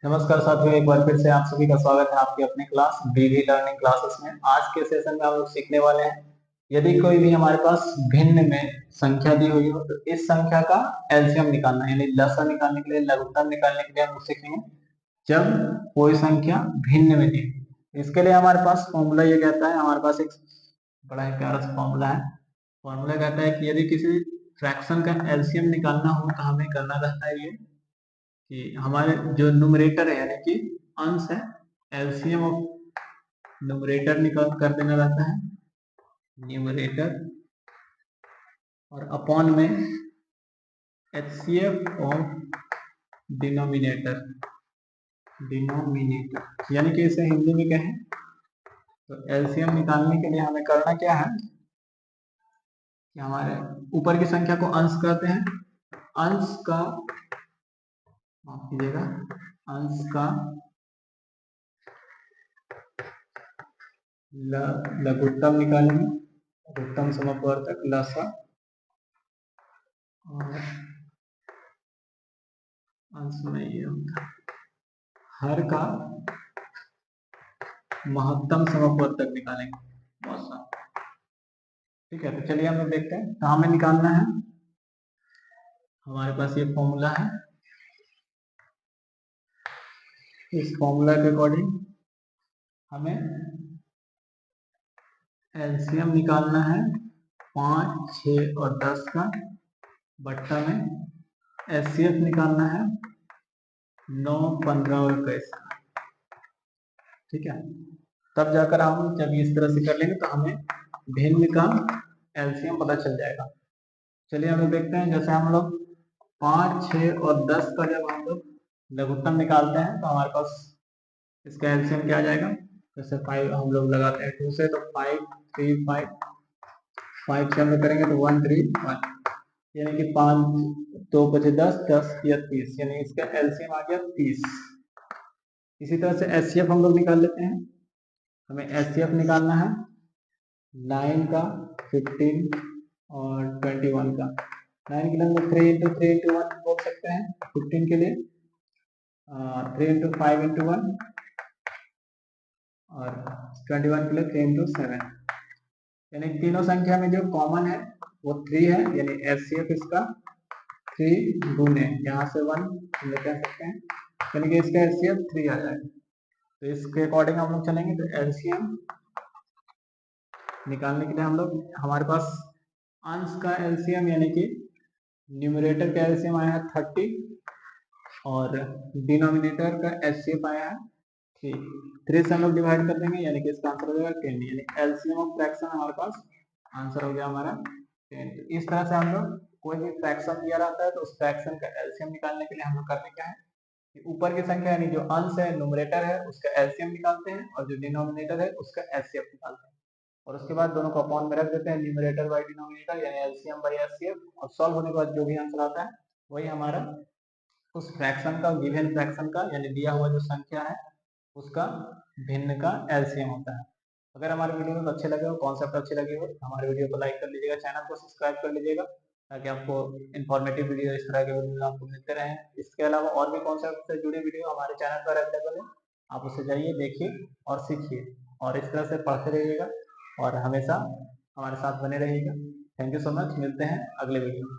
नमस्कार साथियों, एक बार फिर से आप सभी का स्वागत है आपकी अपनी क्लास बीवी लर्निंग क्लासेस में। आज के सेशन में हम लोग सीखने वाले हैं, यदि कोई भी हमारे पास भिन्न में संख्या दी हुई हो तो इस संख्या का एलसीएम निकालना, यानी लसा निकालने के लिए, लघुत्तम निकालने के लिए हम लोग सीखेंगे जब कोई संख्या भिन्न में दी। इसके लिए हमारे पास फॉर्मूला ये कहता है, हमारे पास एक बड़ा ही प्यारा सा फॉर्मूला है। फॉर्मूला कहता है कि यदि किसी फ्रैक्शन का एलसीएम निकालना हो तो हमें करना रहता है ये कि हमारे जो न्यूमरेटर है यानी कि अंश है, एलसीएम ऑफ न्यूमरेटर निकाल कर देना रहता है, न्यूमरेटर, और अपॉन में एचसीएफ ऑफ डिनोमिनेटर, यानी कि इसे हिंदी में कहें तो एलसीएम निकालने के लिए हमें करना क्या है कि हमारे ऊपर की संख्या को अंश कहते हैं, अंश का, माफ कीजिएगा, अंश का लघुत्तम निकालेंगे, लघुत्तम समपवर्तक लसा, और अंश में ये होता है हर का महत्तम समपवर्तक निकालेंगे। बहुत ठीक है, तो चलिए हम लोग देखते हैं। तो हमें निकालना है, हमारे पास ये फॉर्मूला है, इस फॉर्मूला के अकॉर्डिंग हमें एलसीएम निकालना है 5, 6 और 10 का, बट्टा में एचसीएफ निकालना है 9, 15 और 21 का। ठीक है, तब जाकर हम जब इस तरह से कर लेंगे तो हमें भिन्न का एलसीएम पता चल जाएगा। चलिए हम लोग देखते हैं, जैसे हम लोग 5, 6 और 10 का जब हम लोग लघुत्तम निकालते हैं तो हमारे पास इसका एलसीएम क्या आ जाएगा। जैसे 5 हम लोग लगाते हैं 2 से, तो 5, 3, 5 से हम लोग करेंगे तो 1, 3, 1, यानी कि 5, 2 बचे 10, 10 या 30, यानी इसका एलसीएम आ गया 30। इसी तरह से एचसीएफ हम लोग निकाल लेते हैं। हमें एचसीएफ निकालना है 9 का, 15 और 21 का। 9 के लिए हम लोग 3 इंटू 3 इंटू 1 बोल सकते हैं, 15 के लिए 3 इंटू 5 इंटू 1, और 21 के लिए 3 इंटू 7, यानी तीनों संख्या में जो कॉमन है वो 3 है, यानी एचसीएफ इसका 3 गुने यहाँ से 1 हम लोग कह सकते हैं, यानी कि इसका एचसीएफ 3 आ जाएगा। तो इसके अकॉर्डिंग हम लोग चलेंगे, तो एलसीएम निकालने के लिए हम लोग, हमारे पास अंश का एलसीएम यानी कि न्यूमरेटर का एलसीएम आया है 30 और डिनोमिनेटर का एचसीएफ आया है 3। 3 से हम लोग डिवाइड कर देंगे, यानी कि इसका आंसर हो जाएगा 10, यानी एलसीएम ऑफ फ्रैक्शन हमारे पास आंसर हो गया हमारा 10। तो इस तरह से हम लोग कोई भी फ्रैक्शन दिया रहता है तो उस फ्रैक्शन का एलसीएम निकालने के लिए हम लोग करते क्या है कि ऊपर की संख्या यानी जो अंश है, न्यूमरेटर है, उसका एलसीएम निकालते हैं, और जो डिनोमिनेटर है उसका एचसीएफ निकालते हैं, और उसके बाद दोनों को अपॉन में रख देते हैं, न्यूमरेटर बाई डिनोमिनेटर यानी एलसीएम बाई एचसीएफ, और सॉल्व होने के बाद जो भी आंसर आता है वही हमारा उस फ्रैक्शन का, गिवन फ्रैक्शन का, यानी दिया हुआ जो संख्या है उसका भिन्न का एलसीएम होता है। अगर हमारे वीडियो अच्छे लगे हो, कॉन्सेप्ट अच्छे लगे हो, तो हमारे वीडियो को लाइक कर लीजिएगा, चैनल को सब्सक्राइब कर लीजिएगा, ताकि आपको इन्फॉर्मेटिव वीडियो, इस तरह के वीडियो आपको मिलते रहें। इसके अलावा और भी कॉन्सेप्ट से जुड़े वीडियो हमारे चैनल पर अवेलेबल है, आप उससे जाइए, देखिए और सीखिए, और इस तरह से पढ़ते रहिएगा और हमेशा हमारे साथ बने रहिएगा। थैंक यू सो मच, मिलते हैं अगले वीडियो में।